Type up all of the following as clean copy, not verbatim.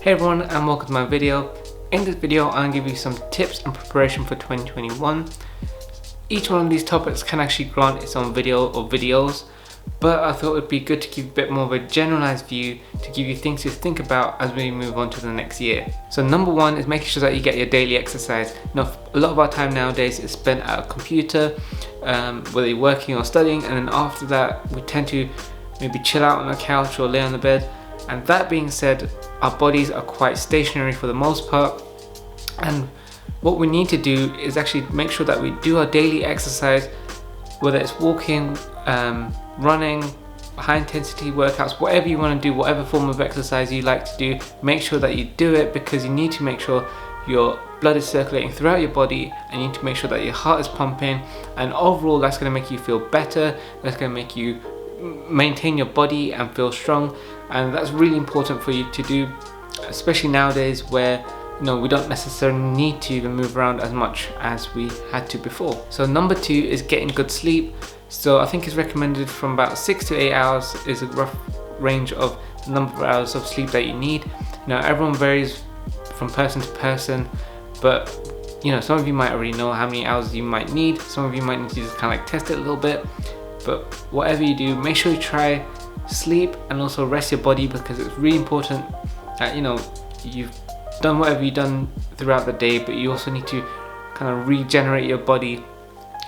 Hey everyone, and welcome to my video. In this video, I'm going to give you some tips and preparation for 2021. Each one of these topics can actually grant its own video or videos, but I thought it would be good to give a bit more of a generalized view to give you things to think about as we move on to the next year. So number one is making sure that you get your daily exercise. Now, a lot of our time nowadays is spent at a computer, whether you're working or studying, and then after that we tend to maybe chill out on the couch or lay on the bed. And that being said, our bodies are quite stationary for the most part, and what we need to do is actually make sure that we do our daily exercise, whether it's walking, running, high intensity workouts, whatever you want to do, whatever form of exercise you like to do, make sure that you do it, because you need to make sure your blood is circulating throughout your body, and you need to make sure that your heart is pumping, and overall that's going to make you feel better, that's going to make you maintain your body and feel strong. And that's really important for you to do, especially nowadays where we don't necessarily need to even move around as much as we had to before. So number two is getting good sleep. So I think it's recommended from about 6 to 8 hours is a rough range of the number of hours of sleep that you need. Everyone varies from person to person, but some of you might already know how many hours you might need. Some of you might need to just kind of like test it a little bit. But whatever you do, make sure you try sleep and also rest your body, because it's really important that you've done whatever you've done throughout the day, but you also need to kind of regenerate your body,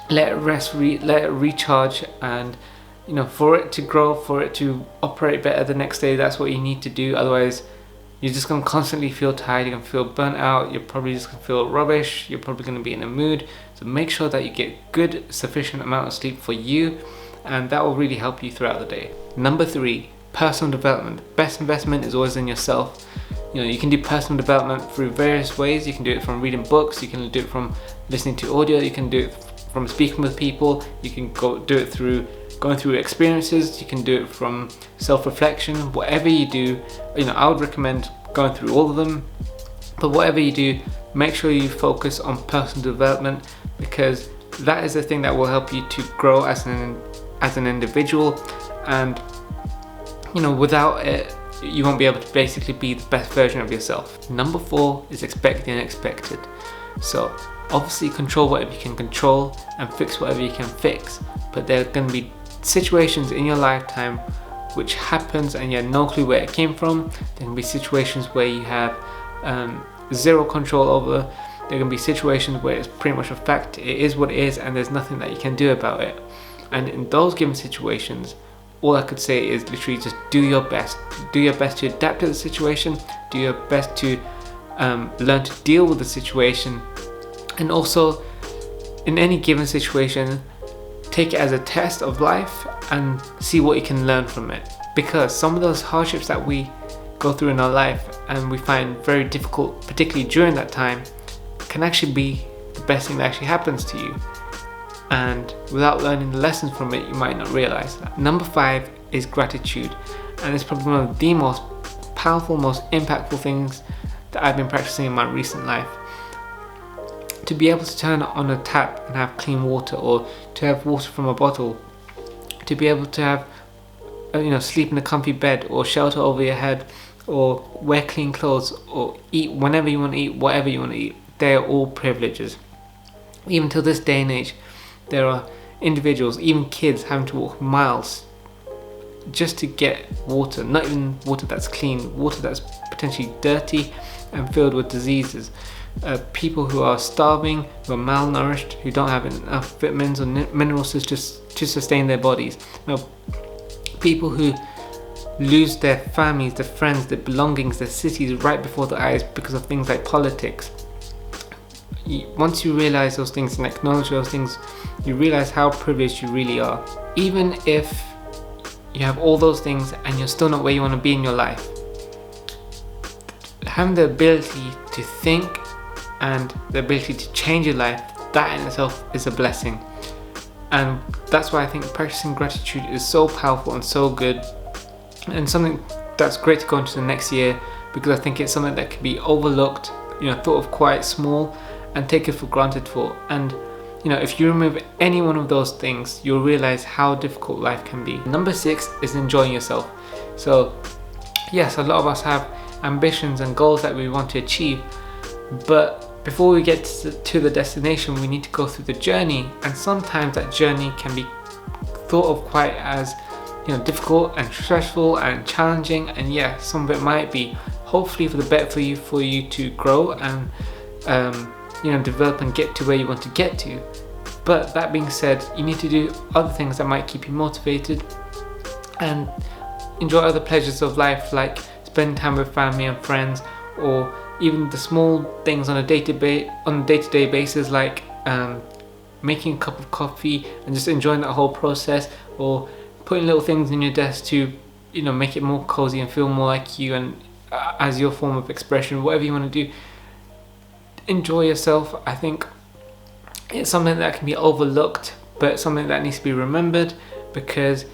let it rest, let it recharge, and for it to grow, for it to operate better the next day. That's what you need to do. Otherwise you're just going to constantly feel tired, you're going to feel burnt out, you're probably just going to feel rubbish, you're probably going to be in a mood. So make sure that you get good, sufficient amount of sleep for you, and that will really help you throughout the day. Number three, personal development. Best investment is always in yourself. You can do personal development through various ways. You can do it from reading books, you can do it from listening to audio, you can do it from speaking with people, you can do it through going through experiences, you can do it from self-reflection. Whatever you do, I would recommend going through all of them, but whatever you do, make sure you focus on personal development, because that is the thing that will help you to grow as an individual. And without it, you won't be able to basically be the best version of yourself. Number four is expect the unexpected. So obviously control whatever you can control and fix whatever you can fix, but there are going to be situations in your lifetime which happens and you have no clue where it came from. There can be situations where you have zero control over. There can be situations where it's pretty much a fact, it is what it is, and there's nothing that you can do about it. And in those given situations, all I could say is literally just do your best. Do your best to adapt to the situation, do your best to learn to deal with the situation, and also in any given situation, take it as a test of life and see what you can learn from it. Because some of those hardships that we go through in our life and we find very difficult, particularly during that time, can actually be the best thing that actually happens to you. And without learning the lessons from it, you might not realize that. Number five is gratitude, and it's probably one of the most powerful, most impactful things that I've been practicing in my recent life. To be able to turn on a tap and have clean water, or to have water from a bottle, to be able to have sleep in a comfy bed, or shelter over your head, or wear clean clothes, or eat whenever you want to eat, whatever you want to eat, they are all privileges. Even till this day and age, there are individuals, even kids, having to walk miles just to get water. Not even water that's clean, water that's potentially dirty and filled with diseases. People who are starving, who are malnourished, who don't have enough vitamins or minerals to sustain their bodies. People who lose their families, their friends, their belongings, their cities right before their eyes because of things like politics. Once you realize those things and acknowledge those things, you realize how privileged you really are. Even if you have all those things and you're still not where you want to be in your life, having the ability to think and the ability to change your life, that in itself is a blessing. And that's why I think practicing gratitude is so powerful and so good, and something that's great to go into the next year, because I think it's something that can be overlooked, thought of quite small and taken for granted for. And if you remove any one of those things, you'll realize how difficult life can be. Number six is enjoying yourself. So yes, a lot of us have ambitions and goals that we want to achieve. But before we get to the destination, we need to go through the journey, and sometimes that journey can be thought of quite as difficult and stressful and challenging, and yeah, some of it might be, hopefully for the better for you to grow and develop and get to where you want to get to. But that being said, you need to do other things that might keep you motivated and enjoy other pleasures of life, like spending time with family and friends, or even the small things on a day-to-day basis, like making a cup of coffee and just enjoying that whole process, or putting little things in your desk to make it more cozy and feel more like you, and as your form of expression, whatever you want to do. Enjoy yourself. I think it's something that can be overlooked, but something that needs to be remembered, because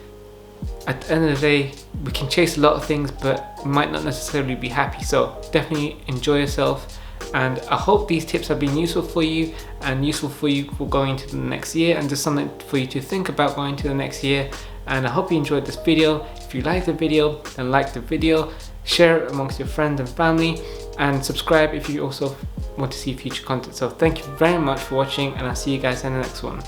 at the end of the day, we can chase a lot of things but we might not necessarily be happy. So definitely enjoy yourself, and I hope these tips have been useful for you and useful for you for going into the next year, and just something for you to think about going into the next year. And I hope you enjoyed this video. If you liked the video, then like the video, share it amongst your friends and family, and subscribe if you also want to see future content. So thank you very much for watching, and I'll see you guys in the next one.